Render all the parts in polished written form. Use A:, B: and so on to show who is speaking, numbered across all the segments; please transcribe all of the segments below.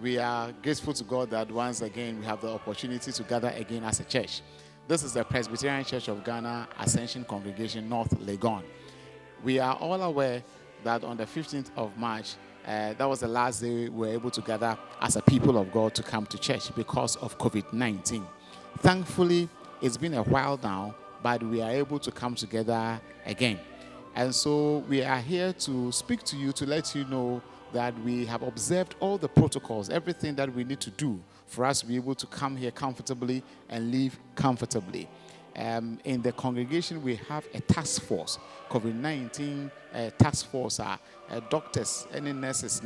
A: We are grateful to God that once again we have the opportunity to gather again as a church. This is the Presbyterian Church of Ghana Ascension Congregation, North Legon. We are all aware that on the 15th of March, that was the last day we were able to gather as a people of God to come to church because of COVID-19. Thankfully, it's been a while now, but we are able to come together again. And so we are here to speak to you, to let you know that we have observed all the protocols, everything that we need to do for us to be able to come here comfortably and leave comfortably. In the congregation, we have a task force, COVID-19 task force, doctors and nurses.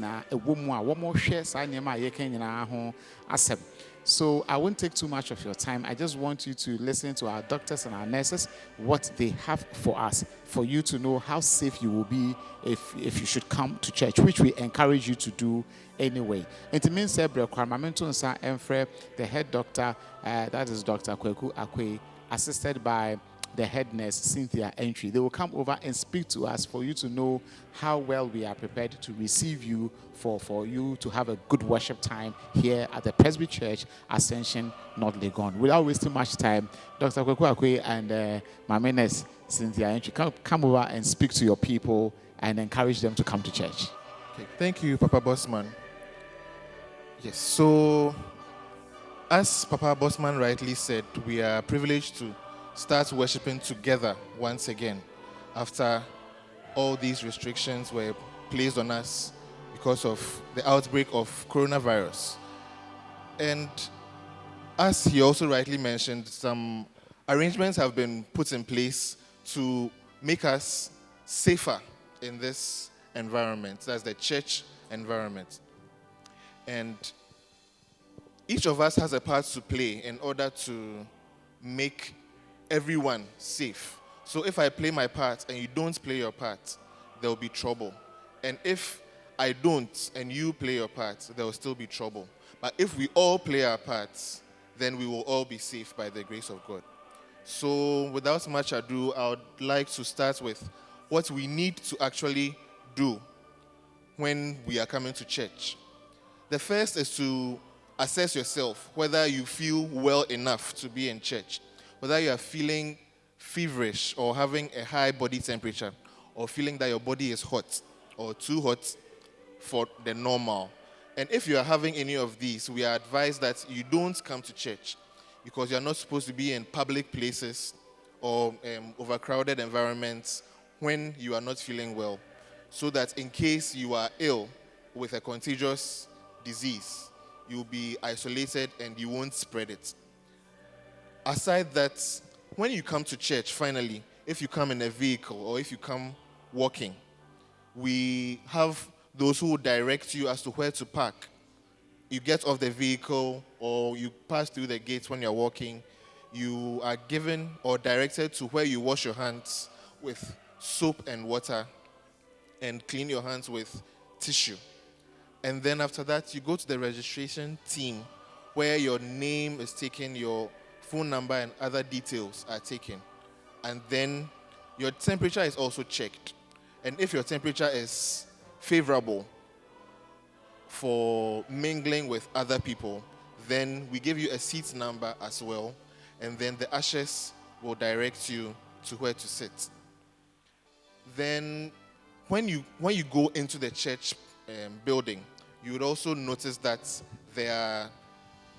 A: So I won't take too much of your time. I just want you to listen to our doctors and our nurses, what they have for us, for you to know how safe you will be if you should come to church, which we encourage you to do anyway. And it means the head doctor, that is Dr. Kweku Akwe, assisted by the head nurse, Cynthia Entry. They will come over and speak to us for you to know how well we are prepared to receive you, for you to have a good worship time here at the Presby Church, Ascension, North Legon. Without wasting much time, Dr. Kweku Akwe and my nurse, Cynthia Entry, come over and speak to your people and encourage them to come to church.
B: Okay. Thank you, Papa Bossman. Yes, so as Papa Bossman rightly said, we are privileged to start worshiping together once again after all these restrictions were placed on us because of the outbreak of coronavirus. And as he also rightly mentioned, some arrangements have been put in place to make us safer in this environment. That's the church environment. And each of us has a part to play in order to make everyone safe. So if I play my part and you don't play your part, there will be trouble. And if I don't and you play your part, there will still be trouble. But if we all play our parts, then we will all be safe by the grace of God. So without much ado, I would like to start with what we need to actually do when we are coming to church. The first is to assess yourself, whether you feel well enough to be in church, whether you are feeling feverish or having a high body temperature, or feeling that your body is hot or too hot for the normal. And if you are having any of these, we are advised that you don't come to church because you are not supposed to be in public places or overcrowded environments when you are not feeling well, so that in case you are ill with a contagious disease, you'll be isolated and you won't spread it. Aside that, when you come to church, finally, if you come in a vehicle or if you come walking, we have those who will direct you as to where to park. You get off the vehicle or you pass through the gates when you're walking. You are given or directed to where you wash your hands with soap and water and clean your hands with tissue. And then after that, you go to the registration team where your name is taken, your phone number and other details are taken. And then your temperature is also checked. And if your temperature is favorable for mingling with other people, then we give you a seat number as well. And then the ushers will direct you to where to sit. Then when you go into the church building, you would also notice that the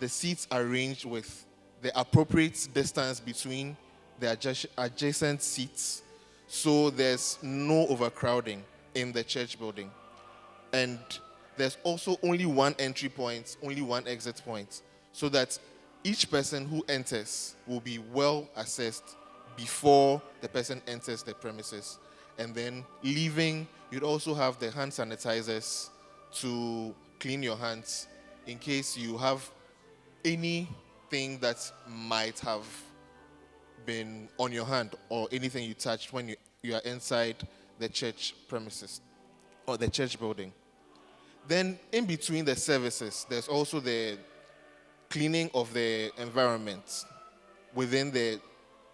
B: seats are arranged with the appropriate distance between the adjacent seats, so there's no overcrowding in the church building. And there's also only one entry point, only one exit point, so that each person who enters will be well assessed before the person enters the premises. And then leaving, you'd also have the hand sanitizers to clean your hands in case you have anything that might have been on your hand or anything you touched when you are inside the church premises or the church building. Then in between the services, there's also the cleaning of the environment within the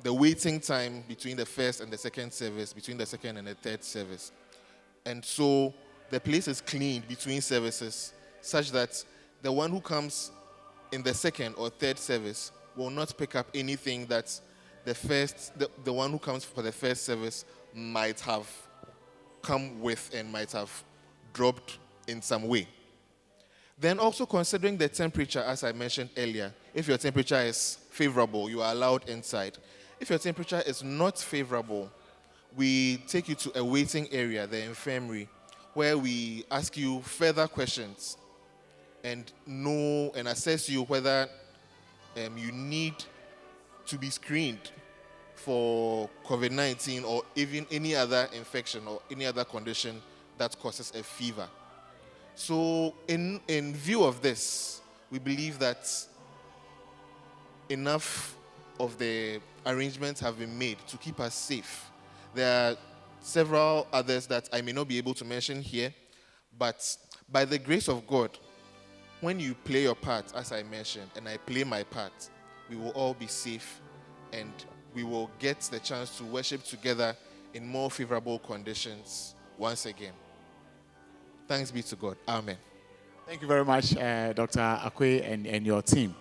B: waiting time between the first and the second service, between the second and the third service. And so the place is cleaned between services such that the one who comes in the second or third service will not pick up anything that the one who comes for the first service might have come with and might have dropped in some way. Then also considering the temperature, as I mentioned earlier, if your temperature is favorable, you are allowed inside. If your temperature is not favorable, we take you to a waiting area, the infirmary, where we ask you further questions and know and assess you whether you need to be screened for COVID-19 or even any other infection or any other condition that causes a fever. So in view of this, we believe that enough of the arrangements have been made to keep us safe. There are several others that I may not be able to mention here, but by the grace of God, when you play your part, as I mentioned, and I play my part, we will all be safe and we will get the chance to worship together in more favorable conditions once again. Thanks be to God. Amen.
A: Thank you very much, Dr. Akwe and your team.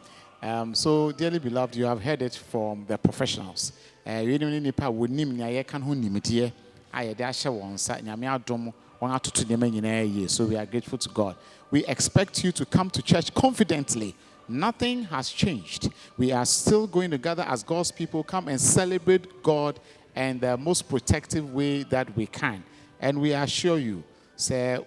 A: So, dearly beloved, you have heard it from the professionals. So we are grateful to God. We expect you to come to church confidently. Nothing has changed. We are still going to gather as God's people, come and celebrate God in the most protective way that we can. And we assure you, say,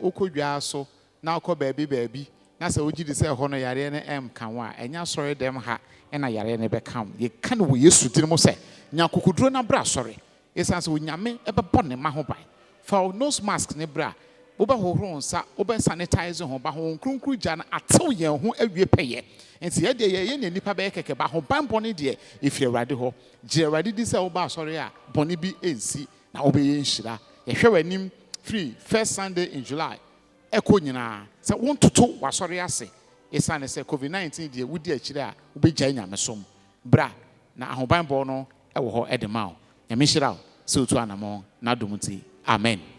A: so now call baby. Now say, would you say, Hono Yarene M. Kanwa, and ya sorry them ha, and I Yarene become. You can't we used to tell say, Nyakukudrona bra, sorry. It's as we yame ever bonne mahobai. For nose mask nebra. Oba ho sa oba sanitize ho ba ho krunkru jana atew yen ho awie peye enti ye de ye nipa be keke ba ho banbone de if you ready ho je ready di say oba sorry a bone bi ensi na oba ye nhira ye hwe wanim free first Sunday in July eko nyina say won toto wa sorry ase isane say COVID-19 de wudi akire a oba gya nyamesom bra na ahobanbo no e wo ho edema o nyame nhira o se otu anamo na domuti amen.